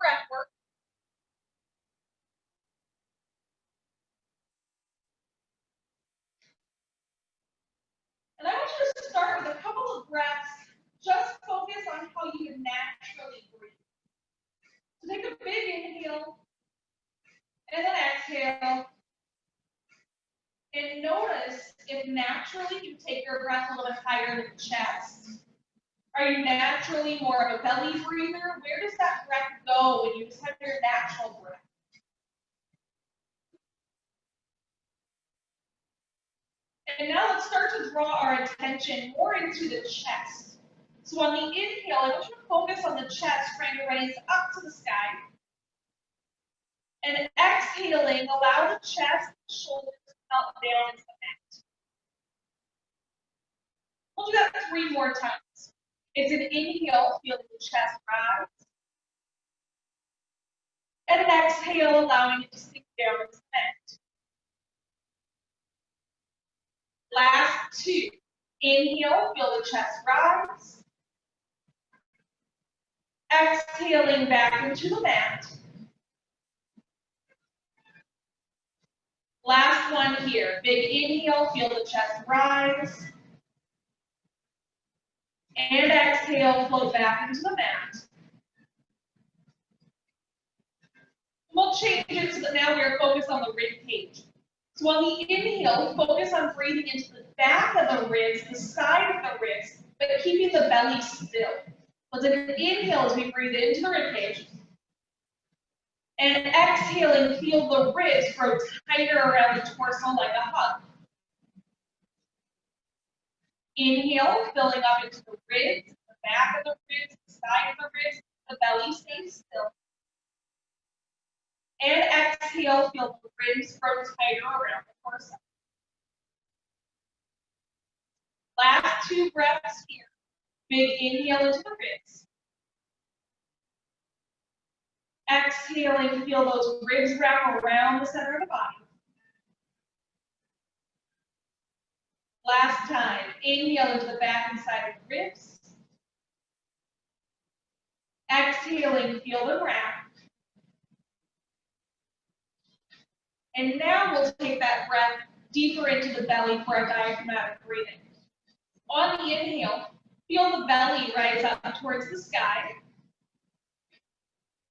breath work. And I want you to start with a couple of breaths. Just focus on how you would naturally breathe. So take a big inhale and then exhale. And notice if naturally you take your breath a little bit higher than the chest. Are you naturally more of a belly breather? Where does that breath go when you just have your natural breath? And now let's start to draw our attention more into the chest. So on the inhale, I want you to focus on the chest, trying to raise up to the sky. And exhaling, allow the chest and shoulders to melt down into the mat. We'll do that 3 more times. It's an inhale, feeling the chest rise. And an exhale, allowing it to sink down into the mat. Last 2. Inhale, feel the chest rise. Exhaling back into the mat. Last one here. Big inhale, feel the chest rise. And exhale, float back into the mat. We'll change it so that now we are focused on the rib cage. So on the inhale, focus on breathing into the back of the ribs, the side of the ribs, but keeping the belly still. Let's take an inhale as we breathe into the rib cage. And exhaling, feel the ribs grow tighter around the torso like a hug. Inhale, filling up into the ribs, the back of the ribs, the side of the ribs, the belly stays still. And exhale, feel the ribs grow tighter around the torso. Last 2 breaths here. Big inhale into the ribs. Exhaling, feel those ribs wrap around the center of the body. Last time, inhale into the back and side of the ribs. Exhaling, feel them wrap. And now we'll take that breath deeper into the belly for a diaphragmatic breathing. On the inhale, feel the belly rise up towards the sky.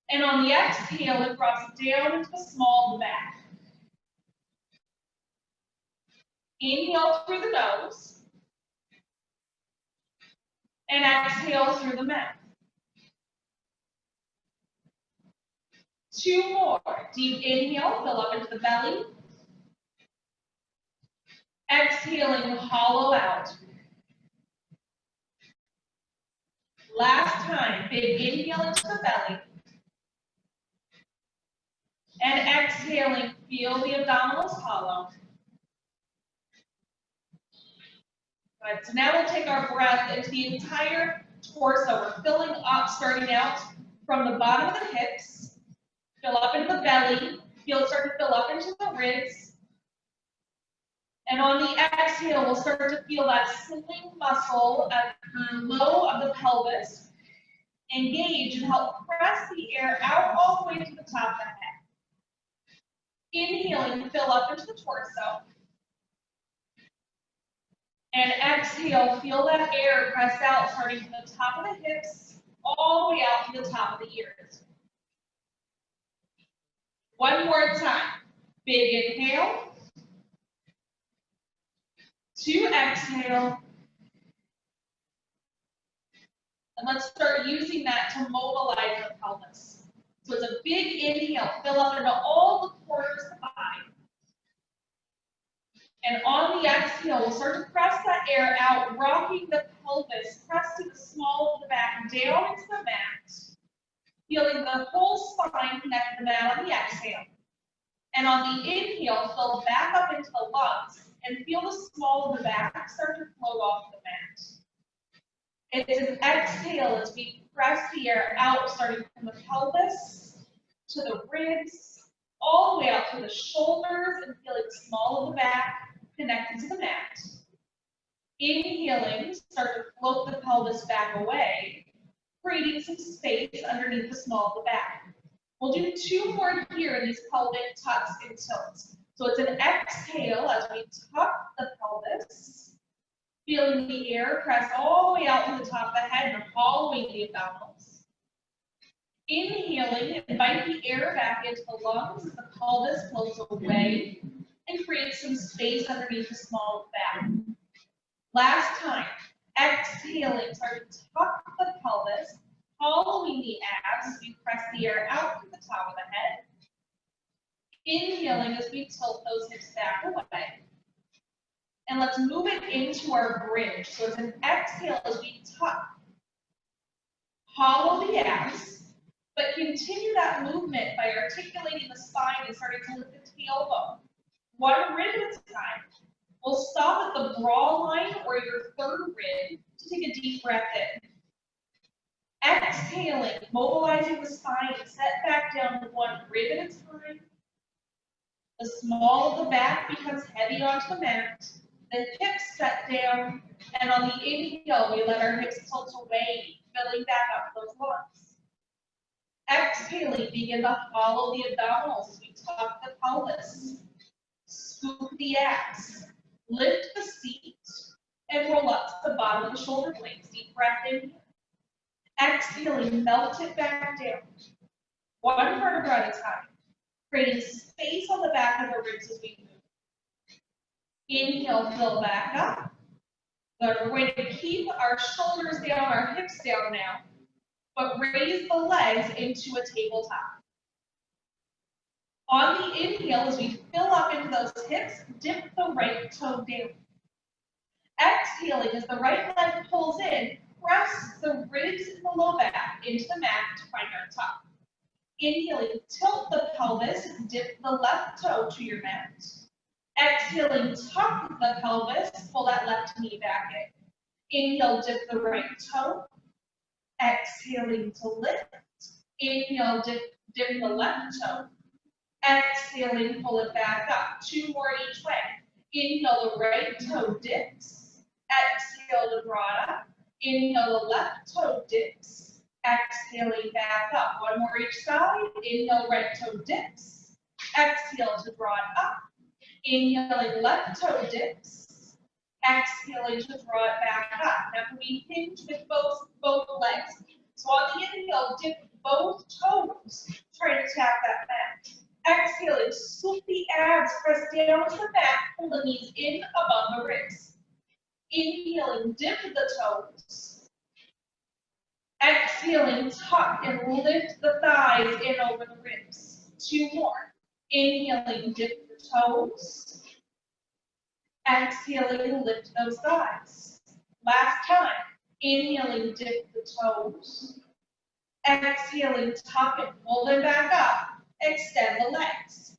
And on the exhale, it drops down into the small of the back. Inhale through the nose. And exhale through the mouth. 2 more. Deep inhale, fill up into the belly. Exhaling, hollow out. Last time, big inhale into the belly. And exhaling, feel the abdominals hollow. Good. So now we'll take our breath into the entire torso. We're filling up, starting out from the bottom of the hips. Fill up into the belly. Feel it start to fill up into the ribs. And on the exhale, we'll start to feel that sling muscle at the low of the pelvis engage and help press the air out all the way to the top of the head. Inhaling, fill up into the torso. And exhale, feel that air press out, starting from the top of the hips, all the way out to the top of the ears. 1 more time. Big inhale. 2 exhale. And let's start using that to mobilize the pelvis. So it's a big inhale, fill up into all the corners of the body. And on the exhale, we'll start to press that air out, rocking the pelvis, pressing the small of the back down into the mat, feeling the whole spine connect to the mat on the exhale. And on the inhale, fill back up into the lungs and feel the small of the back start to float off the mat. It's an exhale as we press the air out, starting from the pelvis to the ribs, all the way out to the shoulders, and feeling the small of the back connected to the mat. Inhaling, start to float the pelvis back away, creating some space underneath the small of the back. We'll do 2 more here in these pelvic tucks and tilts. So it's an exhale as we tuck the pelvis, feeling the air press all the way out to the top of the head and following the abdominals. Inhaling, invite the air back into the lungs as the pelvis floats away and creates some space underneath the small of the back. Last time, exhaling, start to tuck the pelvis, following the abs as we press the air out to the top of the head. Inhaling as we tilt those hips back away. And let's move it into our bridge. So it's an exhale as we tuck. Hollow the abs, but continue that movement by articulating the spine and starting to lift the tailbone. 1 rib at a time. We'll stop at the bra line or your 3rd rib to take a deep breath in. Exhaling, mobilizing the spine, set back down to 1 rib at a time. The small of the back becomes heavy onto the mat. The hips set down, and on the inhale, we let our hips tilt away, filling back up those lungs. Exhaling, begin to follow the abdominals as we tuck the pelvis. Scoop the abs. Lift the seat and roll up to the bottom of the shoulder blades. Deep breath in. Exhaling, melt it back down. 1 vertebra at a time, creating space on the back of the ribs as we move. Inhale, fill back up. Good. We're going to keep our shoulders down, our hips down now, but raise the legs into a tabletop. On the inhale, as we fill up into those hips, dip the right toe down. Exhaling, as the right leg pulls in, press the ribs in the low back into the mat to find our top. Inhaling, tilt the pelvis, dip the left toe to your mat. Exhaling, tuck the pelvis, pull that left knee back in. Inhale, dip the right toe. Exhaling to lift. Inhale, dip the left toe. Exhaling, pull it back up. 2 more each way. Inhale, the right toe dips. Exhale to draw it up. Inhale, the left toe dips. Exhaling back up. 1 more each side. Inhale, right toe dips. Exhale to draw it up. Inhaling, left toe dips. Exhaling to draw it back up. Now we hinge with both legs. So on the inhale, dip both toes. Try to tap that mat. Exhaling, scoop the abs, press down to the mat, pull the knees in above the ribs. Inhaling, dip the toes. Exhaling, tuck and lift the thighs in over the ribs. 2 more. Inhaling, dip the toes. Exhaling, lift those thighs. Last time. Inhaling, dip the toes. Exhaling, tuck and pull them back up. Extend the legs.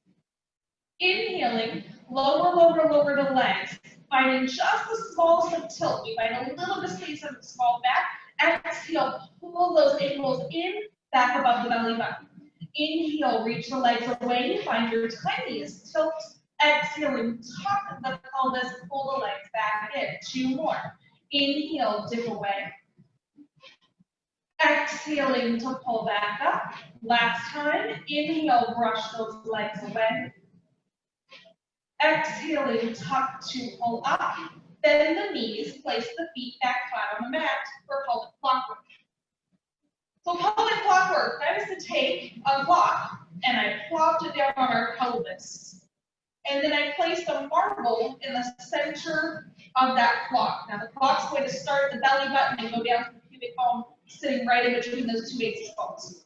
Inhaling, lower the legs. Finding just the smallest of tilt. We find a little bit of space on the small back. Exhale, pull those ankles in, back above the belly button. Inhale, reach the legs away, find your tiniest tilt. Exhaling, tuck the pelvis, pull the legs back in. 2 more. Inhale, dip away. Exhaling to pull back up. Last time, inhale, brush those legs away. Exhaling, tuck to pull up. Bend the knees, place the feet back flat on the mat for pelvic block work. So pelvic block work, that is to take a block and I plopped it down on our pelvis. And then I placed a marble in the center of that block. Now the block's going to start at the belly button and go down to the pubic bone, sitting right in between those 2 aces bones.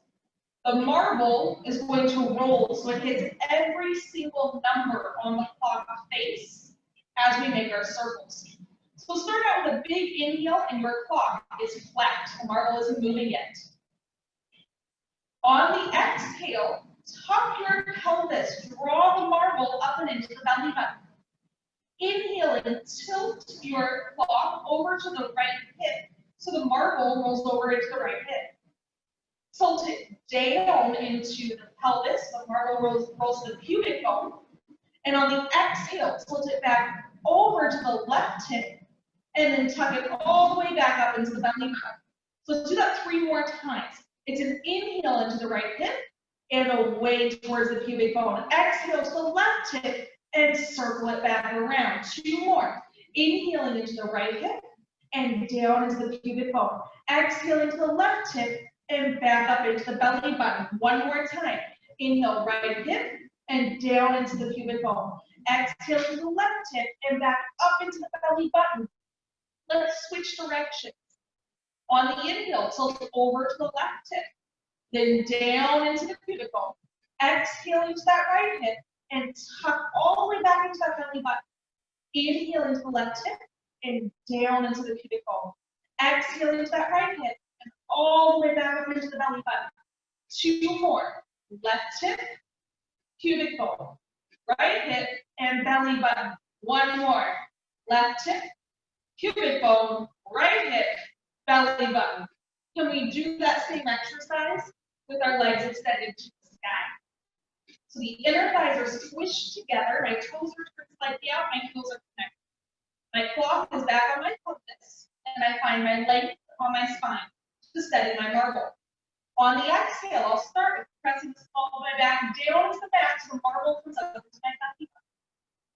The marble is going to roll so it hits every single number on the clock face as we make our circles. So start out with a big inhale and your clock is flat. The marble isn't moving yet. On the exhale, tuck your pelvis, draw the marble up and into the belly button. Inhaling, tilt your clock over to the right hip so the marble rolls over into the right hip. Tilt it down into the pelvis, the marble rolls to the pubic bone. And on the exhale, tilt it back over to the left hip and then tuck it all the way back up into the belly button. So let's do that 3 more times. It's an inhale into the right hip, and away towards the pubic bone. Exhale to the left hip and circle it back around. 2 more. Inhaling into the right hip and down into the pubic bone. Exhaling to the left hip and back up into the belly button. 1 more time. Inhale, right hip and down into the pubic bone. Exhale to the left hip and back up into the belly button. Let's switch directions. On the inhale, tilt over to the left hip, then down into the pubic bone. Exhale into that right hip and tuck all the way back into that belly button. Inhale into the left hip and down into the pubic bone. Exhale into that right hip and all the way back up into the belly button. 2 more. Left hip, pubic bone. Right hip and belly button. 1 more. Left hip, pubic bone. Right hip, belly button. Can we do that same exercise with our legs extended to the sky? So the inner thighs are squished together, my toes are turned slightly out, my heels are connected. My cloth is back on my pelvis, and I find my length on my spine to steady my marble. On the exhale, I'll start with pressing the small of my back down to the mat so the marble comes up into my belly button.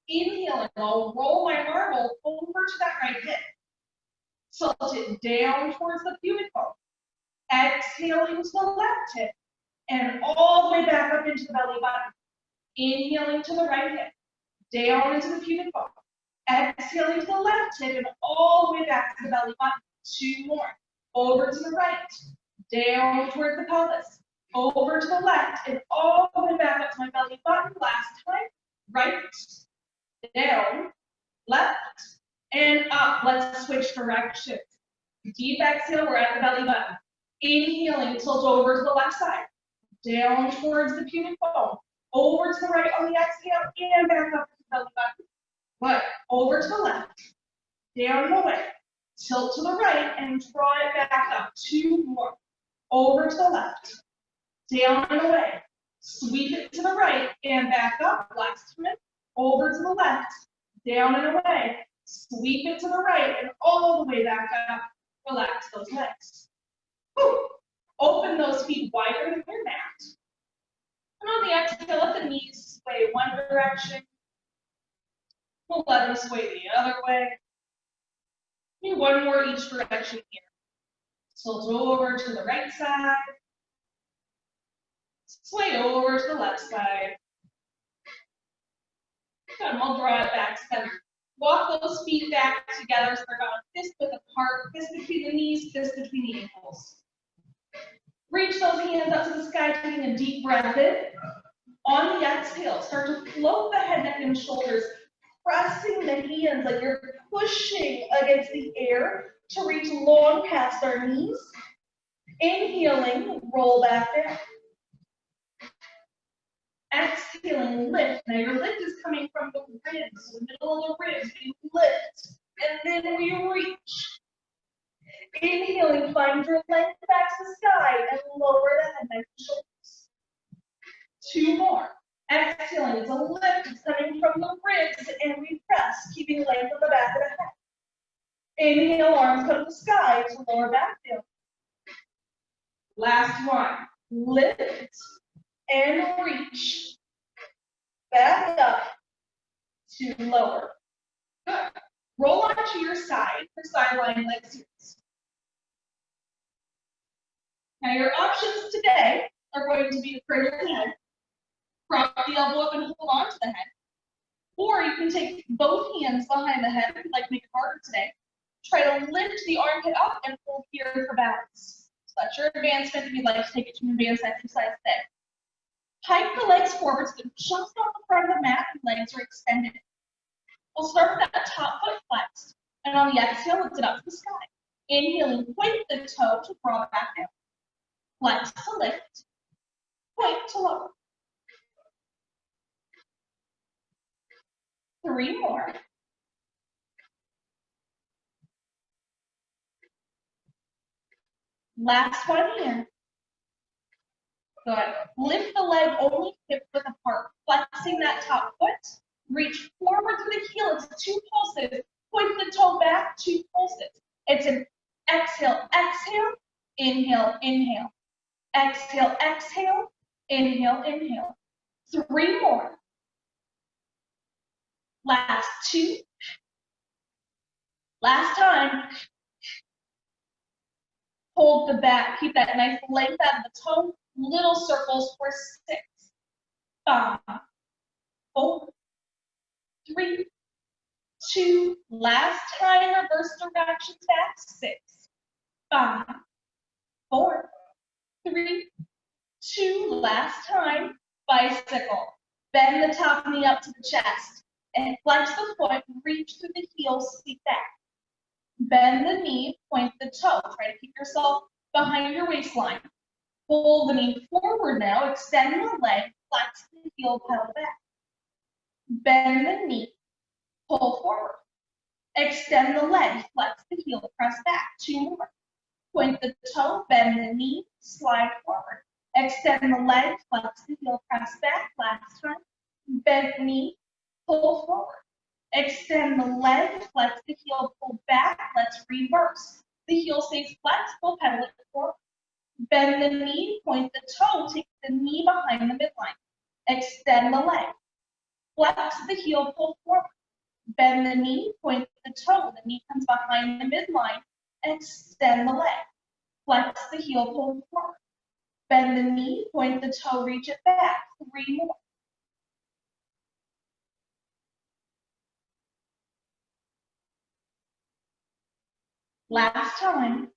Inhaling, I'll roll my marble over to that right hip. Tilt it down towards the pubic bone. Exhaling to the left hip and all the way back up into the belly button. Inhaling to the right hip, down into the pubic bone. Exhaling to the left hip and all the way back to the belly button. 2 more. Over to the right, down toward the pelvis. Over to the left and all the way back up to my belly button. Last time. Right, down, left, and up. Let's switch directions. Deep exhale, we're at the belly button. Inhaling, tilt over to the left side. Down towards the pubic bone. Over to the right on the exhale and back up to the belly button. Good. Over to the left. Down and away. Tilt to the right and draw it back up. 2 more. Over to the left. Down and away. Sweep it to the right and back up. Last time. Over to the left. Down and away. Sweep it to the right and all the way back up. Relax those legs. Whew. Open those feet wider than your mat. And on the exhale, let the knees sway one direction. We'll let them sway the other way. Do 1 more each direction here. Tilt over to the right side. Sway over to the left side. Good, we'll draw it back center. Walk those feet back together so they're going fist width apart, fist between the knees, fist between the ankles. Reach those hands up to the sky, taking a deep breath in. On the exhale, start to float the head, neck, and shoulders, pressing the hands like you're pushing against the air to reach long past our knees. Inhaling, roll back down. Exhaling, lift. Now your lift is coming from the ribs, the middle of the ribs. You lift, and then we reach. Inhaling, find your length back to the sky and lower the head, neck, and shoulders. 2 more. Exhaling, it's a lift. It's coming from the ribs, and we press, keeping length on the back of the head. Inhale, arms come to the sky to lower back down. Last one. Lift and reach. Back up to lower. Good. Roll onto your side for sideline leg series. Now your options today are going to be to cradle the head, prop the elbow up and hold on to the head. Or you can take both hands behind the head if you'd like to make it harder today. Try to lift the armpit up and hold here for balance. So that's your advancement if you'd like to take it to an advanced exercise today. Hike the legs forward so they're just off the front of the mat and legs are extended. We'll start with that top foot flexed. And on the exhale, lift it up to the sky. Inhaling, point the toe to draw back down. Flex to lift. Point to lower. 3 more. Last one here. Good. Lift the leg only hip width apart, flexing that top foot. Reach forward to the heel. It's 2 pulses. Point the toe back, 2 pulses. It's an exhale, exhale, inhale, inhale. Exhale, exhale, Inhale, inhale. 3 more. Last 2. Last time. Hold the back. Keep that nice length out of the toe. Little circles for 6. 5, 4, 3, 2. Last time. Reverse directions back. 6, 5, 4, 3, 2. Last time. Bicycle. Bend the top knee up to the chest. And flex the foot. Reach through the heel. Seat back. Bend the knee. Point the toe. Try to keep yourself behind your waistline. Pull the knee forward now. Extend the leg. Flex the heel. Pedal back. Bend the knee. Pull forward. Extend the leg. Flex the heel. Press back. 2 more. Point the toe. Bend the knee. Slide forward. Extend the leg. Flex the heel. Press back. Last time. Bend the knee. Pull forward. Extend the leg. Flex the heel. Pull back. Let's reverse. The heel stays flexed. We'll pedal it forward. Bend the knee. Point the toe. Take the knee behind the midline. Extend the leg. Flex the heel. Pull forward. Bend the knee. Point the toe. The knee comes behind the midline. Extend the leg. Flex the heel. Pull forward. Bend the knee. Point the toe. Reach it back. 3 more. Last time.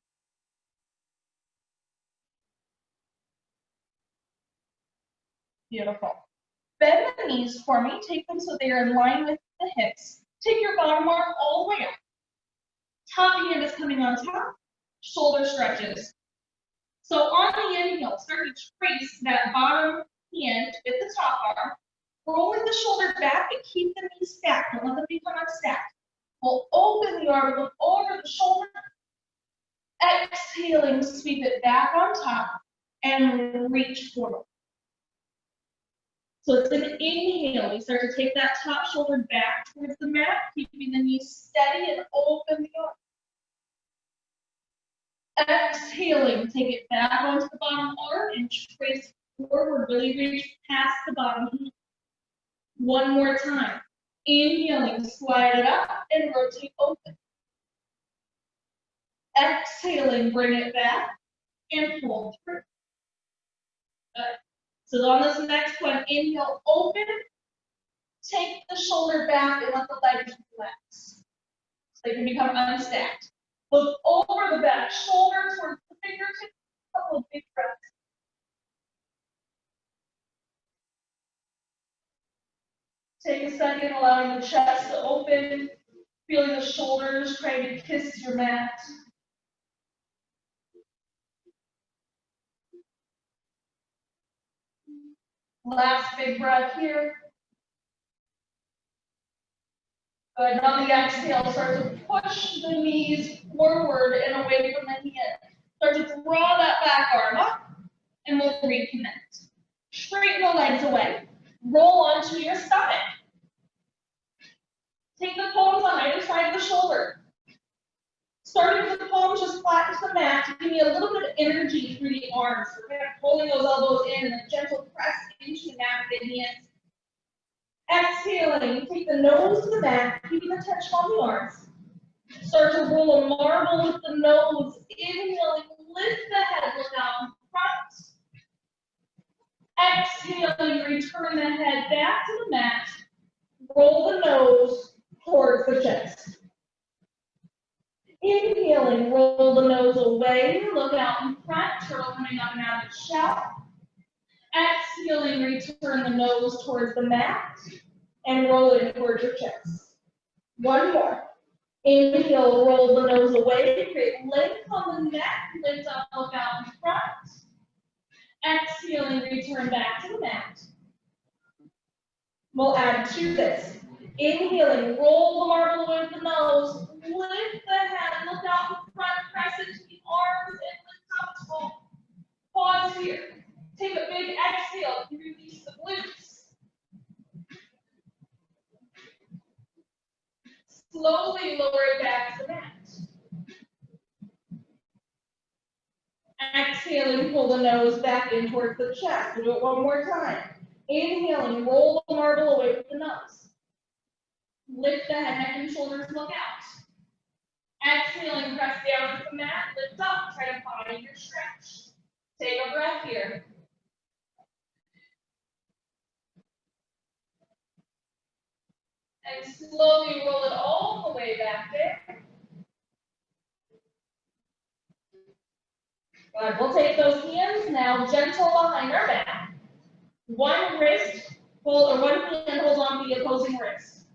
Beautiful. Bend the knees for me. Take them so they are in line with the hips. Take your bottom arm all the way up. Top hand is coming on top. Shoulder stretches. So on the inhale, start to trace that bottom hand with the top arm. Rolling the shoulder back and keep the knees stacked. Don't let them become unstacked. We'll open the arm, look over the shoulder. Exhaling, sweep it back on top and reach forward. So it's an inhale. We start to take that top shoulder back towards the mat, keeping the knees steady and open the arm. Exhaling, take it back onto the bottom arm and trace forward, really reach past the bottom knee. 1 more time. Inhaling, slide it up and rotate open. Exhaling, bring it back and pull through. Good. So on this next one, inhale, open. Take the shoulder back and let the legs relax. So they can become unstacked. Look over the back shoulder towards the fingertips. A couple of big breaths. Take a second, allowing the chest to open. Feeling the shoulders trying to kiss your mat. Last big breath here. Good. On the exhale, start to push the knees forward and away from the hand. Start to draw that back arm up, and we'll reconnect. Straighten the legs away. Roll onto your stomach. Take the palms on either side of the shoulder. Starting with the palms just flat to the mat to give me a little bit of energy through the arms. We're kind of pulling those elbows in and a gentle press into the mat with the hands. Exhaling, take the nose to the mat, keeping the tension on the arms. Start to roll a marble with the nose. Inhaling, lift the head, look out in front. Exhaling, return the head back to the mat. Roll the nose towards the chest. Inhaling, roll the nose away, look out in front, turtle coming up and out of the shell. Exhaling, return the nose towards the mat and roll it towards your chest. 1 more. Inhale, roll the nose away, create length on the neck, lift up, look out in front. Exhaling, return back to the mat. We'll add to this. Inhaling, roll the marble with the nose, lift the head, look out in front, press into the arms, and lift up tall. Pause here. Take a big exhale, release the glutes. Slowly lower it back to the mat. Exhaling, pull the nose back in towards the chest. We'll do it one more time. Inhaling, roll the marble away from the nose. Lift the head, neck, and shoulders, look out. Exhaling, press down to the mat, lift up, try to find your stretch. Take a breath here. And slowly roll it all the way back there. Good. We'll take those hands now gentle behind our back. One wrist hold, or one hand holds on to the opposing wrist.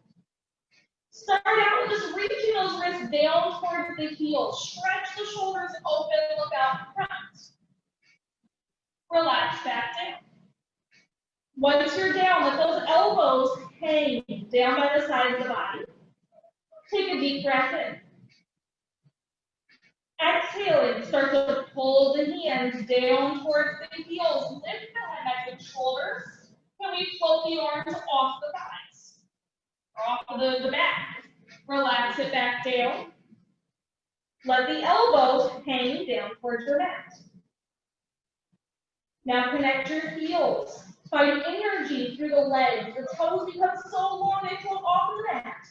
Start out with just reaching those wrists down towards the heels. Stretch the shoulders open, look out in front. Relax back down. Once you're down, let those elbows hang down by the sides of the body. Take a deep breath in. Exhaling, start to pull the hands down towards the heels. Lift the head, neck, and shoulders. Can we float the arms off the thighs? Or off of the back. Relax it back down. Let the elbows hang down towards your mat. Now connect your heels. Find energy through the legs. The toes become so long they float off the mat.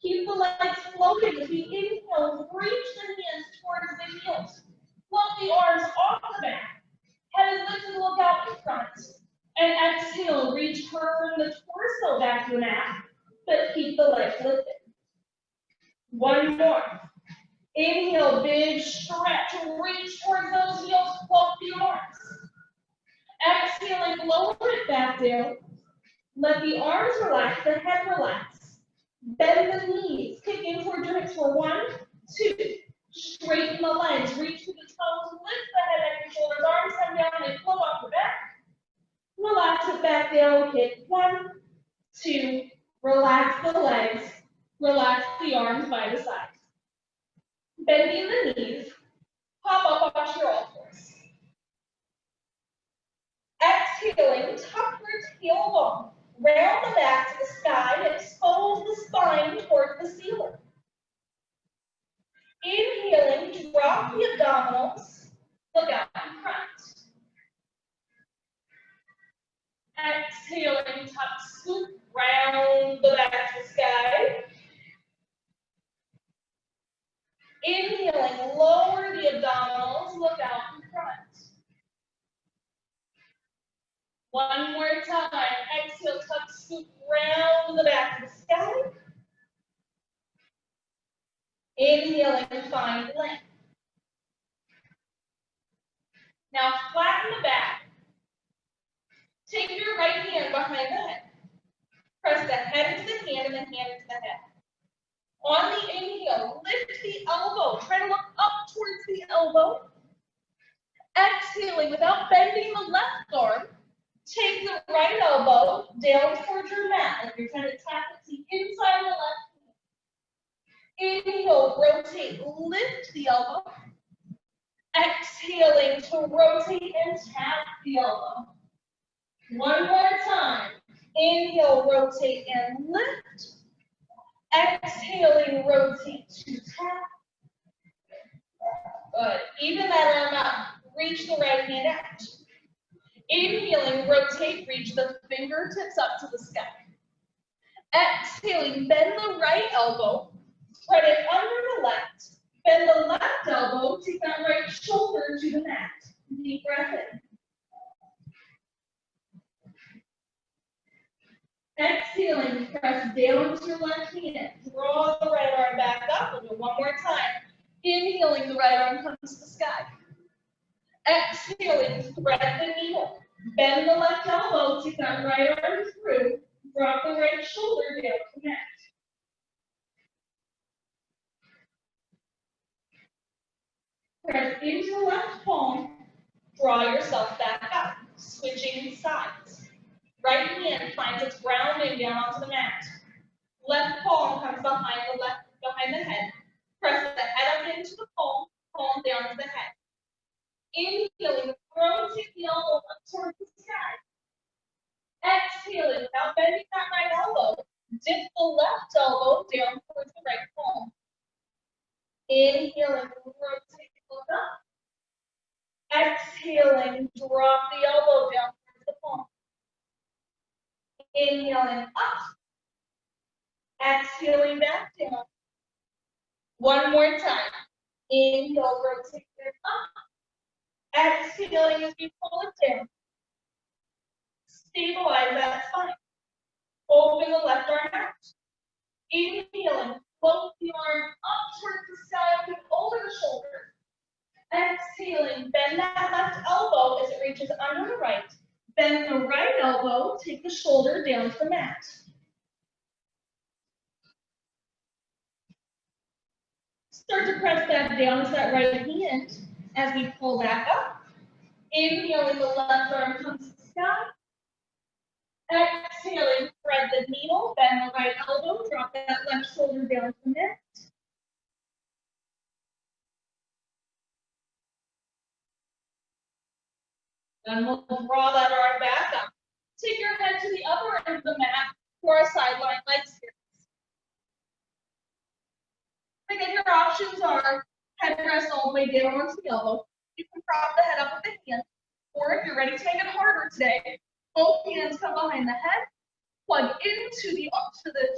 Keep the legs floating as we inhale, reach the hands towards the heels. Float the arms off the back. Head is lifted, look out in front. And exhale, reach, turn the torso back to the mat, but keep the legs lifted. One more. Inhale, big stretch, reach towards those heels, float the arms. Exhaling, lower it back down. Let the arms relax, the head relax. Bend the knees, kick in towards your hips for 1, 2. Straighten the legs, reach to the toes, lift the head, neck, and shoulders, arms come down, and float off the back. Relax it back down, kick 1, 2. Relax the legs, relax the arms by the sides. Bending the knees, hop up onto your all fours. Exhaling, tuck your tailbone. Round the back to the sky, expose the spine towards the ceiling. Inhaling, drop the abdominals, look out in front. Exhaling, tuck, scoop, round the back to the sky. Inhaling, lower the abdominals, look out in front. One more time. Exhale, tuck, scoop, round the back of the sky. Inhaling, find length. Now flatten the back. Take your right hand behind the head. Press the head into the hand and the hand into the head. On the inhale, lift the elbow. Try to look up towards the elbow. Exhaling without bending the left arm. Take the right elbow down towards your mat. Like you're trying to tap it to the inside of the left hand. Inhale, rotate, lift the elbow. Exhaling to rotate and tap the elbow. One more time. Inhale, rotate and lift. Exhaling, rotate to tap. Good. Even that arm up. Reach the right hand out. Inhaling, rotate, reach the fingertips up to the sky. Exhaling, bend the right elbow, spread it under the left. Bend the left elbow, take that right shoulder to the mat. Deep breath in. Exhaling, press down to your left hand. Draw the right arm back up. We'll do it one more time. Inhaling, the right arm comes to the sky. Exhaling, thread the needle. Bend the left elbow, take that right arm through. Drop the right shoulder down to the mat. Press into the left palm. Draw yourself back up, switching sides. Right hand finds its grounding down onto the mat. Left palm comes behind the head. Press the head up into the palm down to the head. Inhaling, rotate the elbow up towards the sky. Exhaling, without bending that right elbow, dip the left elbow down towards the right palm. Inhaling, rotate, look up. Exhaling, drop the elbow down towards the palm. Inhaling up. Exhaling back down. One more time. Inhale, rotate it up. Exhaling as we pull it down. Stabilize that spine. Open the left arm out. Inhaling, float the arm up towards the sky, looking over the shoulder. Exhaling, bend that left elbow as it reaches under the right. Bend the right elbow, take the shoulder down to the mat. Start to press that down to that right hand as we pull back up. Inhaling, the left arm comes to the sky. Exhaling, thread the needle, bend the right elbow, drop that left shoulder down to the mat. Then we'll draw that arm back up. Take your head to the upper end of the mat for a sideline leg series. Again, your options are head rest all the way down onto the elbow. You can prop the head up with the hand, or if you're ready to make it harder today, both hands come behind the head, plug into the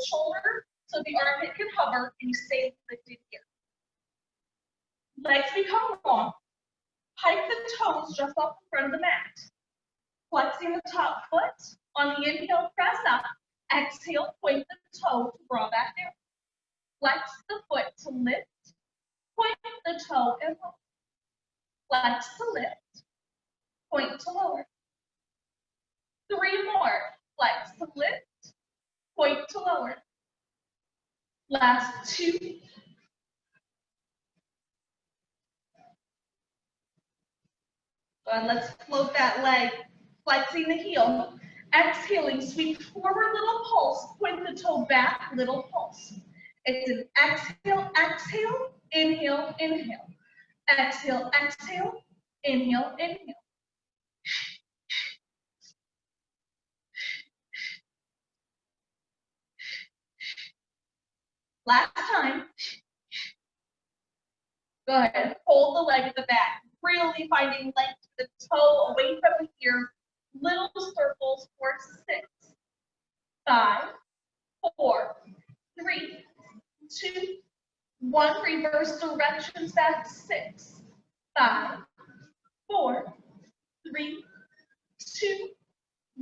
shoulder so the armpit can hover and you stay lifted here. Legs become long. Pike the toes just off the front of the mat. Flexing the top foot. On the inhale, press up. Exhale, point the toe to draw back down. Flex the foot to lift. Point the toe and lower. Flex to lift. Point to lower. 3 more. Flex to lift. Point to lower. Last 2. Good. Let's float that leg. Flexing the heel. Exhaling, sweep forward, little pulse. Point the toe back, little pulse. It's an exhale, exhale, inhale, inhale. Exhale, exhale, inhale, inhale. Last time. Good. Hold the leg at the back. Really finding length to the toe away from the ear. Little circles for 6, 5, 4, 3, 2, 1. Reverse directions back. 6, 5, 4, 3, 2,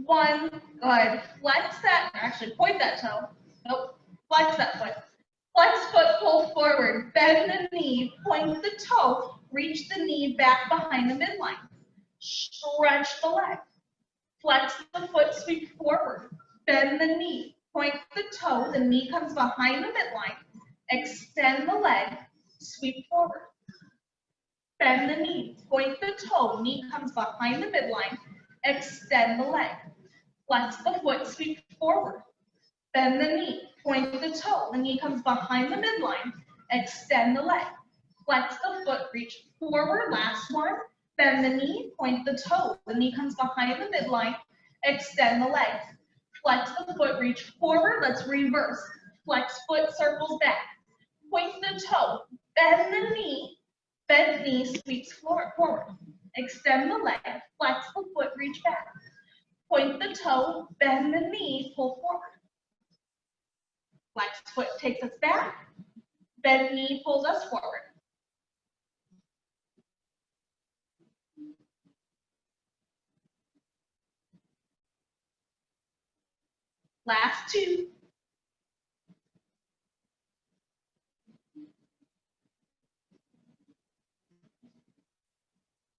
1. Good. Flex that. Actually, point that toe. Nope. Flex that foot. Flex foot, pull forward. Bend the knee. Point the toe. Reach the knee back behind the midline. Stretch the leg. Flex the foot, sweep forward. Bend the knee. Point the toe. The knee comes behind the midline. Extend the leg. Sweep forward. Bend the knee. Point the toe. Knee comes behind the midline. Extend the leg. Flex the foot, sweep forward. Bend the knee. Point the toe. The knee comes behind the midline. Extend the leg. Flex the foot, reach forward. Last one. Bend the knee. Point the toe. The knee comes behind the midline. Extend the leg. Flex the foot, reach forward. Let's reverse. Flex foot, circles back. Point the toe. Bend the knee. Bend knee, sweeps forward. Extend the leg. Flex the foot, reach back. Point the toe. Bend the knee, pull forward. Flex foot takes us back. Bend knee pulls us forward. Last 2.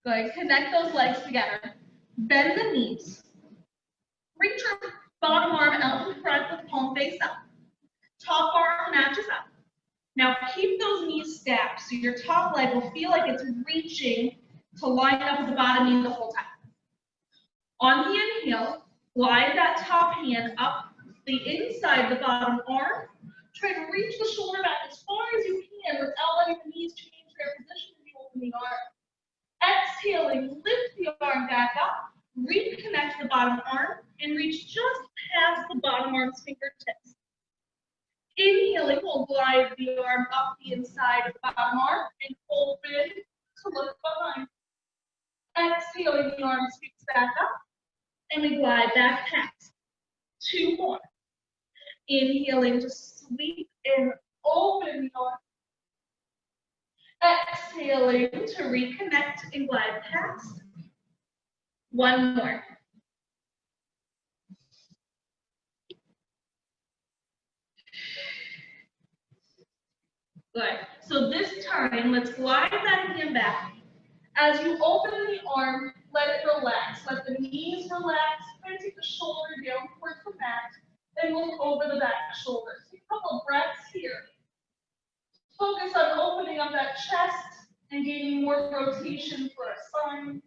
Good. Connect those legs together. Bend the knees. Reach your bottom arm out in front with palm face up. Top arm matches up. Now keep those knees stacked so your top leg will feel like it's reaching to line up with the bottom knee the whole time. On the inhale, glide that top hand up the inside the bottom arm. Try to reach the shoulder back as far as you can without letting the knees change their position as you open the arm. Exhaling, lift the arm back up, reconnect the bottom arm, and reach just past the bottom arm's fingertips. Inhaling, we'll glide the arm up the inside of the bottom arm and open to look behind. Exhaling, the arm sweeps back up, and we glide back past. 2 more. Inhaling to sweep and open the arm. Exhaling to reconnect and glide past. 1 more. Good. So this time, let's glide that hand back. As you open the arm, let it relax. Let the knees relax. Then take the shoulder down towards the mat and look over the back shoulder. Take a couple of breaths here. Focus on opening up that chest and gaining more rotation for a spine.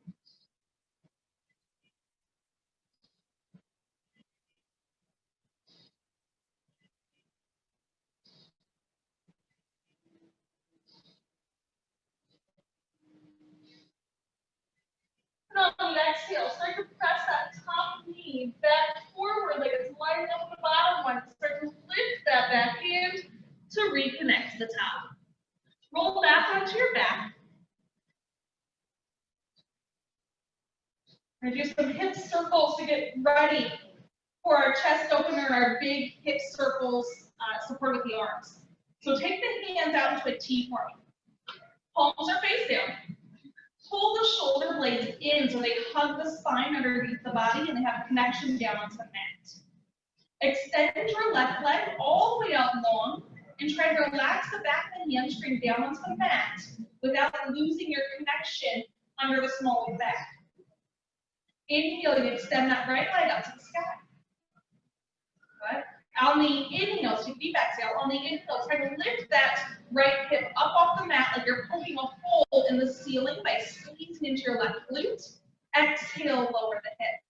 And on the exhale, start to press that top knee back forward like it's lining up with the bottom one. Start to lift that back hand to reconnect to the top. Roll back onto your back. And do some hip circles to get ready for our chest opener and our big hip circles support with the arms. So take the hands out into a T for me. Palms are face down. Pull the shoulder blades in so they hug the spine underneath the body and they have a connection down onto the mat. Extend your left leg all the way out long and try to relax the back of the hamstring down onto the mat without losing your connection under the small of the back. Inhale, you extend that right leg up to the sky. Good. On the inhale, take a deep exhale. On the inhale, try to lift that right hip up off the mat like you're poking a hole in the ceiling by squeezing into your left glute. Exhale, lower the hip.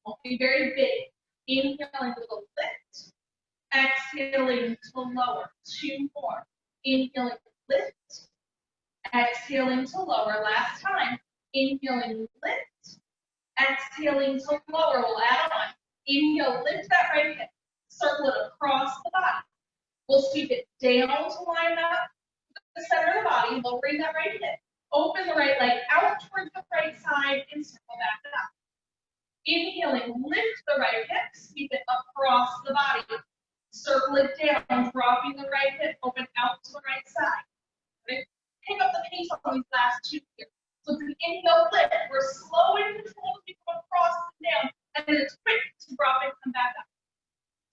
Won't be very big. Inhaling to lift. Exhaling to lower. 2 more. Inhaling to lift. Exhaling to lower. Last time. Inhaling, lift. Exhaling to lower. We'll add on. Inhale, lift that right hip. Circle it across the body. We'll sweep it down to line up the center of the body, lowering that right hip. Open the right leg out towards the right side and circle back up. Inhaling, lift the right hip, sweep it across the body. Circle it down, dropping the right hip, open out to the right side. Okay? Pick up the pace on these last 2 here. So the inhale, lift. We're slow and controlled as we come across and down, and then it's quick to drop it and come back up.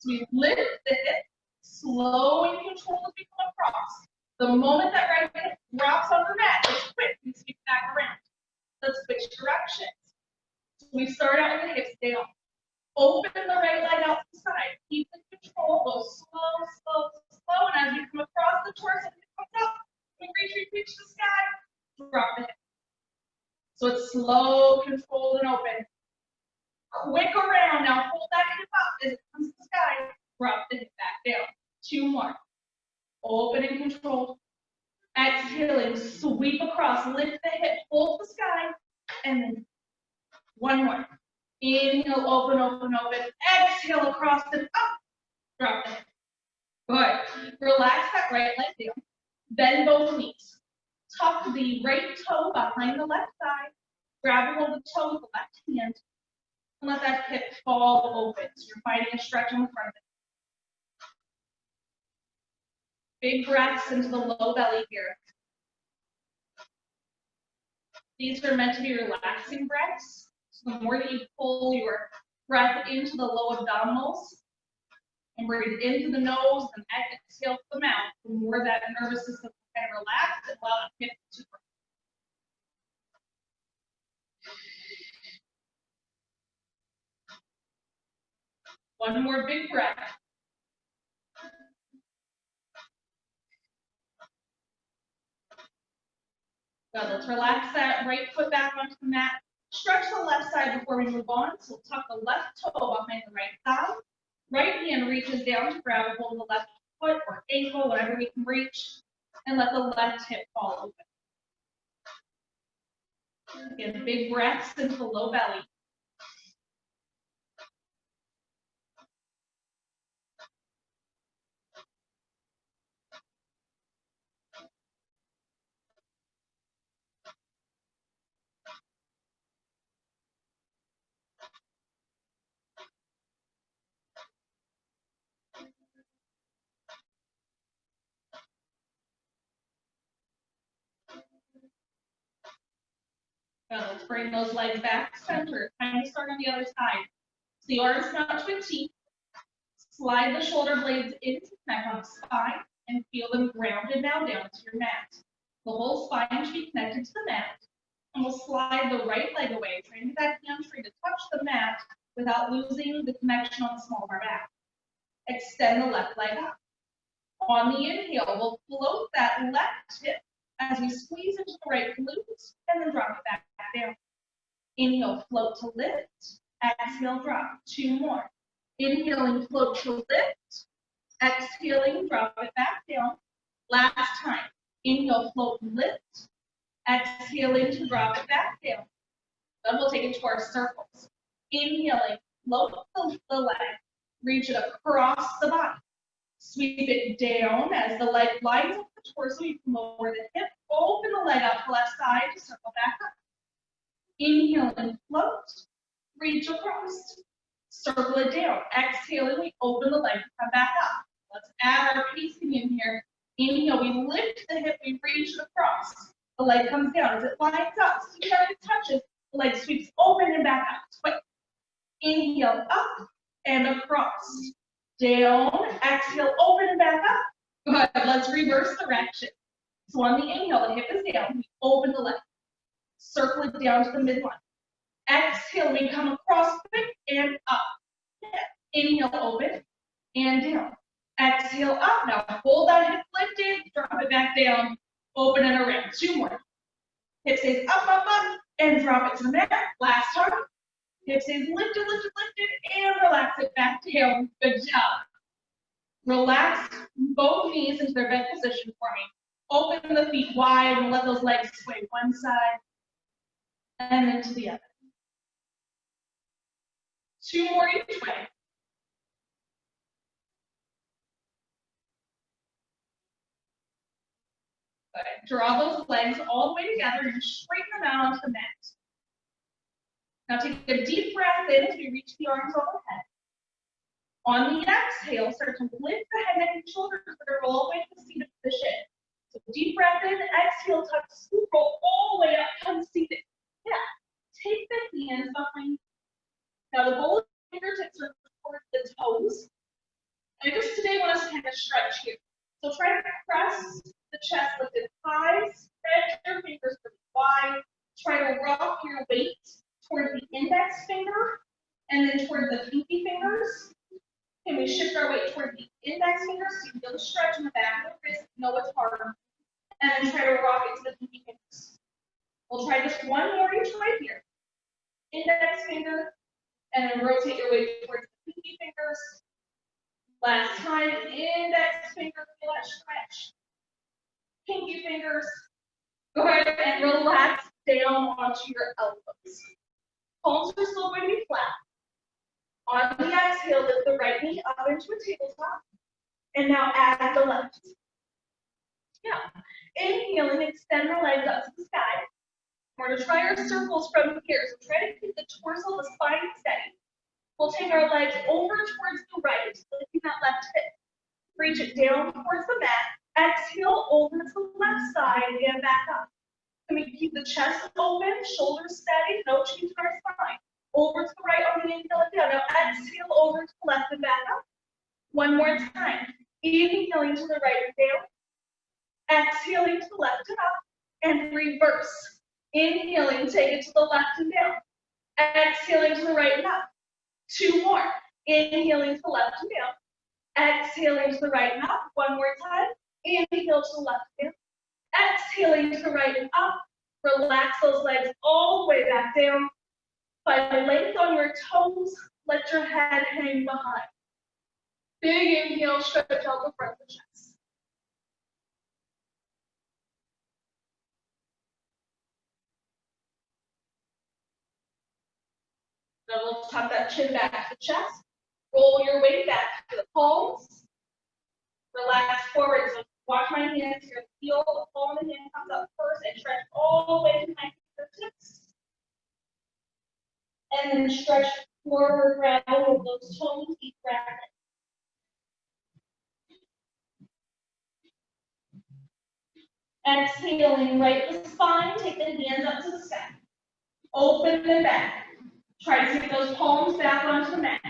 So we lift the hip, slow and controlled as we come across. The moment that right hip drops on the mat, it's quick, we sweep back around. Let's switch directions. So we start out with the hips down. Open the right leg out to the side. Keep the control, go slow, slow, slow. And as you come across the torso, it comes up. We reach the sky, drop the hip. So it's slow, controlled, and open. Quick around, now hold that hip up as it comes to the sky, drop the hip back down. 2 more. Open and control. Exhaling, sweep across, lift the hip, hold the sky, and then 1 more. Inhale, open, open, open. Exhale across and up, drop the hip. Good. Relax that right leg down. Bend both knees. Tuck the right toe behind the left thigh. Grab a hold of the toe with the left hand. And let that hip fall open. So you're finding a stretch on the front of it. Big breaths into the low belly here. These are meant to be relaxing breaths. So the more that you pull your breath into the low abdominals and breathe into the nose and exhale to the mouth, the more that nervous system can relax and allow the hip to breathe. One more big breath. Good. Let's relax that right foot back onto the mat. Stretch the left side before we move on. So tuck the left toe behind the right thigh. Right hand reaches down to grab a hold of the left foot or ankle, whatever we can reach, and let the left hip fall open. Again, big breaths into the low belly. Now let's bring those legs back center. Time to start on the other side. So the arms mount to a T. Slide the shoulder blades into the neck on the spine and feel them grounded now down to your mat. The whole spine should be connected to the mat. And we'll slide the right leg away, trying that hamstring to touch the mat without losing the connection on the small of our back. Extend the left leg up. On the inhale, we'll float that left hip as we squeeze into the right glute and then drop it back down. Inhale, float to lift. Exhale, drop. 2 more. Inhaling, float to lift. Exhaling, drop it back down. Last time. Inhale, float, lift. Exhaling to drop it back down. Then we'll take it to our circles. Inhaling, float the leg. Reach it across the body. Sweep it down as the leg lines up the torso. You can lower the hip. Open the leg up the left side to circle back up. Inhale and float. Reach across. Circle it down. Exhaling, we open the leg and come back up. Let's add our pacing in here. Inhale, we lift the hip, we reach it across. The leg comes down as it lines up. So you it touches, the leg sweeps open and back up. Quick. Inhale, up and across. Down, exhale, open and back up. Good. Let's reverse direction. So on the inhale, the hip is down. We open the leg. Circle it down to the midline. Exhale, we come across quick and up. Inhale, open and down. Exhale, up. Now hold that hip lifted, drop it back down, open and around. 2 more. Hip stays up, up, up, and drop it to the mat. Last time. Hip stays lifted, lifted, lifted, and relax it back down. Good job. Relax both knees into their bed position for me. Open the feet wide and let those legs sway one side and then to the other. 2 more each way. Good. Draw those legs all the way together and straighten them out onto the mat. Now take a deep breath in as we reach the arms overhead. On the exhale, start to lift the head, neck, and shoulders that are all the way to the seated position. So deep breath in, exhale, touch, scoop, roll all the way up, come seated. Yeah. Take the hands behind. Now the goal of the fingertips are towards the toes. I just today want us to kind of stretch here. So try to press the chest lifted high, spread your fingers really wide. Try to rock your weight towards the index finger and then toward the pinky fingers. And we shift our weight toward the index fingers so you can feel the stretch in the back of the wrist, know what's hard. And then try to rock it to the pinky fingers. We'll try just 1 more each right here. Index finger, and then rotate your weight towards the pinky fingers. Last time, index finger, feel that stretch. Pinky fingers. Go ahead and relax down onto your elbows. Palms are still going to be flat. On the exhale, lift the right knee up into a tabletop. And now add the left. Yeah. Inhaling, extend the legs up to the sky. We're going to try our circles from here. So try to keep the torso, the spine steady. We'll take our legs over towards the right, lifting that left hip. Reach it down towards the mat. Exhale over to the left side and back up. And we keep the chest open, shoulders steady, no change in our spine. Over to the right on the inhale and down. Now exhale over to the left and back up. 1 more time. Inhaling to the right and down. Exhaling to the left and up. And reverse. Inhaling, take it to the left and down. Exhaling to the right and up. 2 more. Inhaling to the left and down. Exhaling to the right and up. 1 more time. Inhale to the left and down. Exhaling to the right and up. Relax those legs all the way back down. Find length on your toes. Let your head hang behind. Big inhale, stretch out the front of the chest. Then we'll tuck that chin back to the chest. Roll your weight back to the palms. Relax forward. So watch my hands here. Feel the palm of the hand comes up first and stretch all the way to my fingertips. And then stretch forward, grab over those toes, keep grabbing. Exhaling right the spine, take the hands up to the sky. Open them back. Try to take those palms back onto the mat.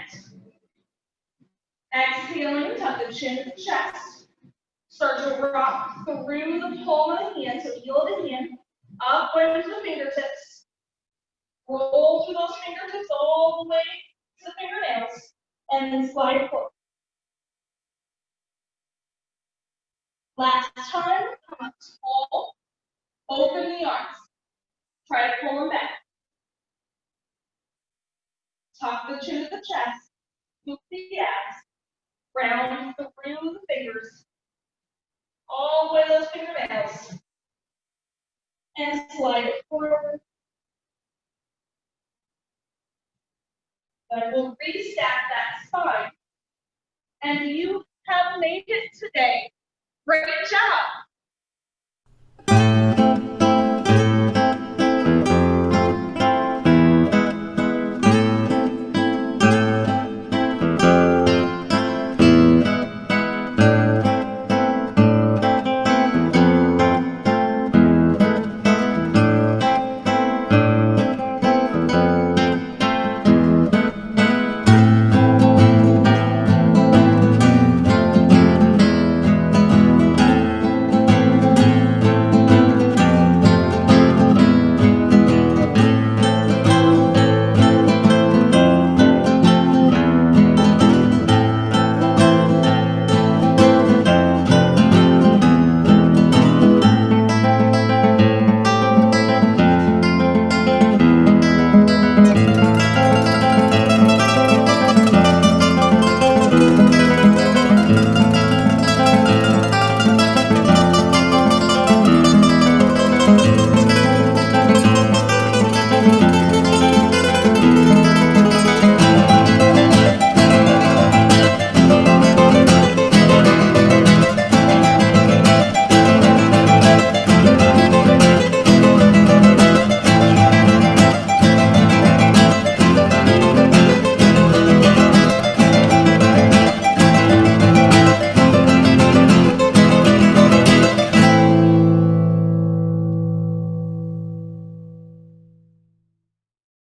Exhaling, tuck the chin to the chest. Start to rock through the palm of the hand, so heel to hand, up into the fingertips. Roll through those fingertips all the way to the fingernails, and then slide forward. Last time, come up tall, open the arms. Try to pull them back. Tuck the chin to the chest, scoop the abs, round through the fingers, all the way to those fingernails, and slide it forward. Then we'll restack that spine. And you have made it today. Great job.